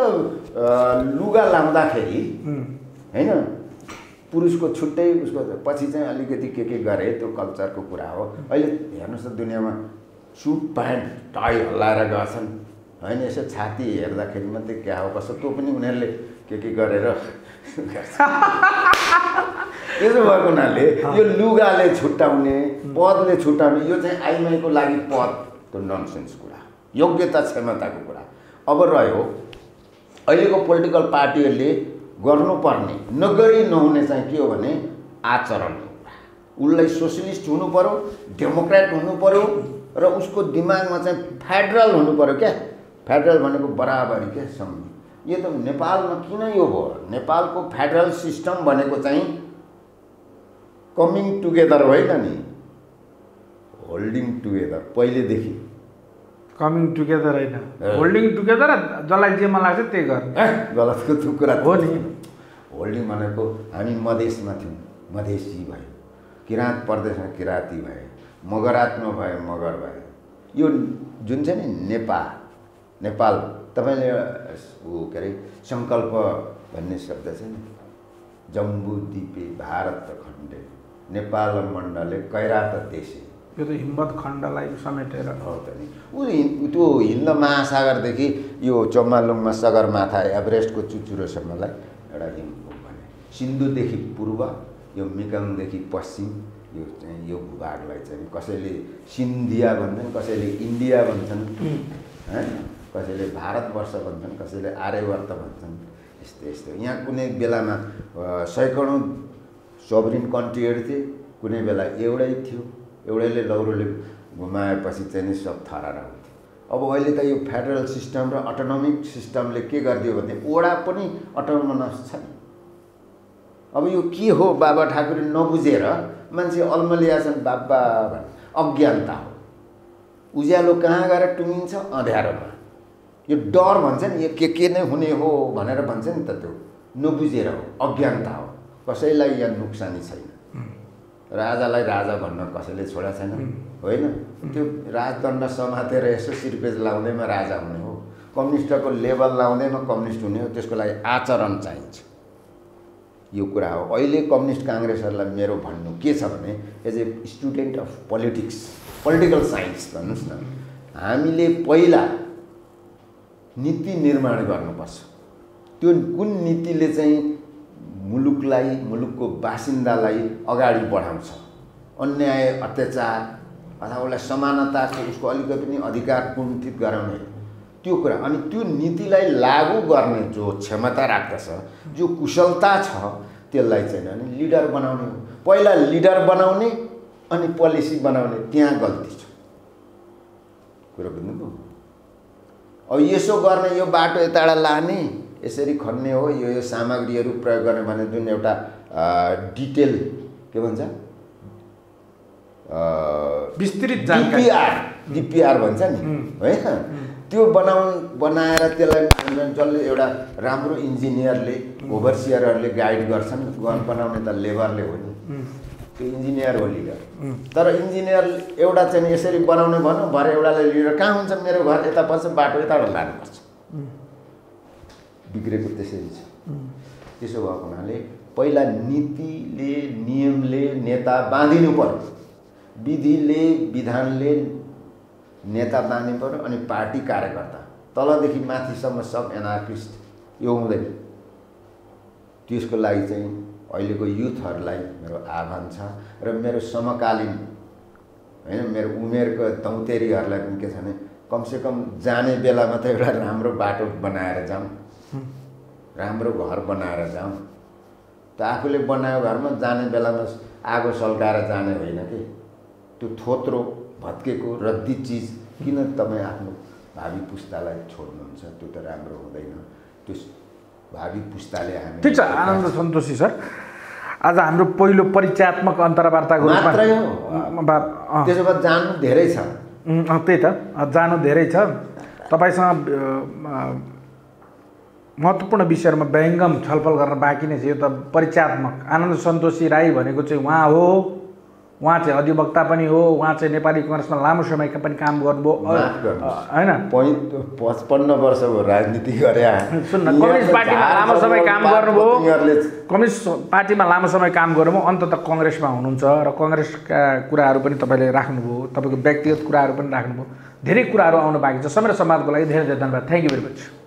लुगा लाउँदाखेरि होइन पुरुषको छुट्टै, उसको पछि चाहिँ अलिकति के गरे, त्यो कल्चरको कुरा हो। अहिले हेर्नुहोस् त दुनियाँमा सुट प्यान्ट टाई हल्लाएर गएछन् होइन। यसो छाती हेर्दाखेरि मात्रै क्या हो कसो, त्यो पनि उनीहरूले के गरेर त्यसो भएको हुनाले यो लुगाले छुट्याउने, पदले छुट्याउने, यो चाहिँ आइमाईको लागि पद, त्यो ननसेन्स कुरा, योग्यता क्षमताको कुरा। अब रह्यो अहिलेको पोलिटिकल पार्टीहरूले गर्नुपर्ने, नगरी नहुने चाहिँ के हो भने आचरणको कुरा। उसलाई सोसलिस्ट हुनु पर्यो, डेमोक्रेट हुनु पर्यो र उसको दिमागमा चाहिँ फेडरल हुनु पर्यो। क्या फेडरल भनेको बराबरी क्या सम्झ। यो त नेपालमा किन यो भयो? नेपालको फेडरल सिस्टम भनेको चाहिँ कमिङ टुगेदर होइन नि, होल्डिङ टुगेदर। पहिलेदेखि कमिङ टुगेदर होइन, होल्डिङ टुगेदर। जसलाई जे मन लाग्छ त्यही गर्ने। गलतको त्यो कुरा हो नि। होल्डिङ भनेको हामी मधेसमा थियौँ, मधेसी भयो, किराँत प्रदेशमा किराँती भए, मगरातमा भयो, मगर भयो। यो जुन चाहिँ नि नेपाल तपाईँले के अरे सङ्कल्प भन्ने शब्द छ नि, जम्बू द्वीपे भारत खण्डे नेपाल मण्डले कैरात देशे, यो त हिम्मत खण्डलाई समेटेर हो त नि। त्यो हिन्द महासागरदेखि यो चम्मालुङमा सगरमाथा एभरेस्टको चुचुरोसम्मलाई एउटा हिमभूमि भने, सिन्धुदेखि पूर्व यो मेकाङदेखि पश्चिम यो चाहिँ यो भूभागलाई चाहिँ कसैले सिन्धिया भन्छन्, कसैले इन्डिया भन्छन् होइन, कसैले भारतवर्ष भन्छन्, कसैले आर्यवर्त भन्छन्। यस्तो यहाँ कुनै बेलामा सैकडौँ सोभरिन कन्ट्रीहरू थिए, कुनै बेला एउटै थियो, एउटैले लौरोले घुमाएपछि चाहिँ नि सब थरारा हुन्थ्यो। अब अहिले त यो फेडरल सिस्टम र अटोनोमिक सिस्टमले के गरिदियो भने ओडा पनि अटोनोमस छ नि। अब यो के हो बाबा ठाकुरले नबुझेर मान्छे अल्मलिया छन् बाबा भने अज्ञानता हो। उज्यालो कहाँ गएर टुङ्गिन्छ? अँध्यारोमा। यो डर भन्छ नि, यो के नै हुने हो भनेर भन्छ नि त, त्यो नबुझेर हो, अज्ञानता हो। कसैलाई यहाँ नोक्सानी छैन। राजालाई राजा भन्न कसैले छोडा छैन होइन। त्यो राजदण्ड समातेर यसो सिरपेज लाउँदैमा राजा हुने हो। कम्युनिस्टको लेभल लाउँदैमा कम्युनिस्ट हुने हो। त्यसको लागि आचरण चाहिन्छ। यो कुरा हो। अहिले कम्युनिस्ट काङ्ग्रेसहरूलाई मेरो भन्नु के छ भने as a student of politics, political science भन्नुहोस् न, हामीले पहिला नीति निर्माण गर्नुपर्छ। त्यो कुन नीतिले चाहिँ मुलुकलाई, मुलुकको बासिन्दालाई अगाडि बढाउँछ, अन्याय अत्याचार अथवा उसलाई समानताको उसको अलिकति पनि अधिकार कुण्ठित गराउने त्यो कुरा, अनि त्यो नीतिलाई लागू गर्ने जो क्षमता राख्दछ, जो कुशलता छ, त्यसलाई चाहिँ अनि लिडर बनाउने हो। पहिला लिडर बनाउने अनि पोलिसी बनाउने, त्यहाँ गल्ती छ। कुरा बुझ्नुभयो? अब यसो गर्ने, यो बाटो यताबाट लाने, यसरी खन्ने हो, यो सामग्रीहरू प्रयोग गर्ने भने जुन एउटा डिटेल के भन्छ, विस्तृत जानकारी, डिपिआर भन्छ नि, होइन? त्यो बनाएर त्यसलाई जसले एउटा राम्रो इन्जिनियरले, ओभरसियरहरूले गाइड गर्छन्, बनाउने त लेबरले हो नि, त्यो इन्जिनियर हो लिडर। तर इन्जिनियर एउटा चाहिँ यसरी बनाउने भनौँ, भरे एउटाले लिडर कहाँ हुन्छ, मेरो घर यता पर्छ, बाटो यताबाट लानुपर्छ, बिग्रेको त्यसरी छ। त्यसो भएको हुनाले पहिला नीतिले, नियमले नेता बाँधिनु पर्यो, विधिले, विधानले नेता बाँध्नु पर्यो, अनि पार्टी कार्यकर्ता तलदेखि माथिसम्म सब एनार्किस्ट, यो हुँदैन। त्यसको लागि चाहिँ अहिलेको युथहरूलाई मेरो आह्वान छ, र मेरो समकालीन होइन, मेरो उमेरको दौतेरीहरूलाई पनि के छ भने कमसेकम जाने बेलामा त एउटा राम्रो बाटो बनाएर जाउँ, राम्रो घर बनाएर जाउँ। त आफूले बनायो घरमा जाने बेलामा आगो सल्काएर जाने होइन कि, त्यो थोत्रो भत्केको रद्दी चिज किन तपाईँ आफ्नो भावी पुस्तालाई छोड्नुहुन्छ? त्यो त राम्रो हुँदैन। त्यो भावी पुस्ताले हामी ठिक छ। आनन्द सन्तोषी सर, आज हाम्रो पहिलो परिचयात्मक अन्तर्वार्ताको मात्रै हो, त्यसो भए जानु धेरै छ। त्यही त, जानु धेरै छ। तपाईँसँग महत्त्वपूर्ण विषयहरूमा व्यङ्गम छलफल गर्न बाँकी नै छ। यो त परिचयात्मक। आनन्द सन्तोषी राई भनेको चाहिँ उहाँ हो, उहाँ चाहिँ अधिवक्ता पनि हो, उहाँ चाहिँ नेपाली काङ्ग्रेसमा लामो समय पनि काम गर्नुभयो होइन? 55 वर्ष भयो राजनीति गरे। सुन्न, कम्युनिस्ट पार्टीमा लामो समय काम गर्नुभयो, कम्युनिस्ट पार्टीमा लामो समय काम गर्नुभयो, अन्ततः कङ्ग्रेसमा हुनुहुन्छ र कङ्ग्रेसका कुराहरू पनि तपाईँले राख्नुभयो, तपाईँको व्यक्तिगत कुराहरू पनि राख्नुभयो। धेरै कुराहरू आउनु बाँकी छ। समय र संवादको लागि धेरै धेरै धन्यवाद। Thank you very much.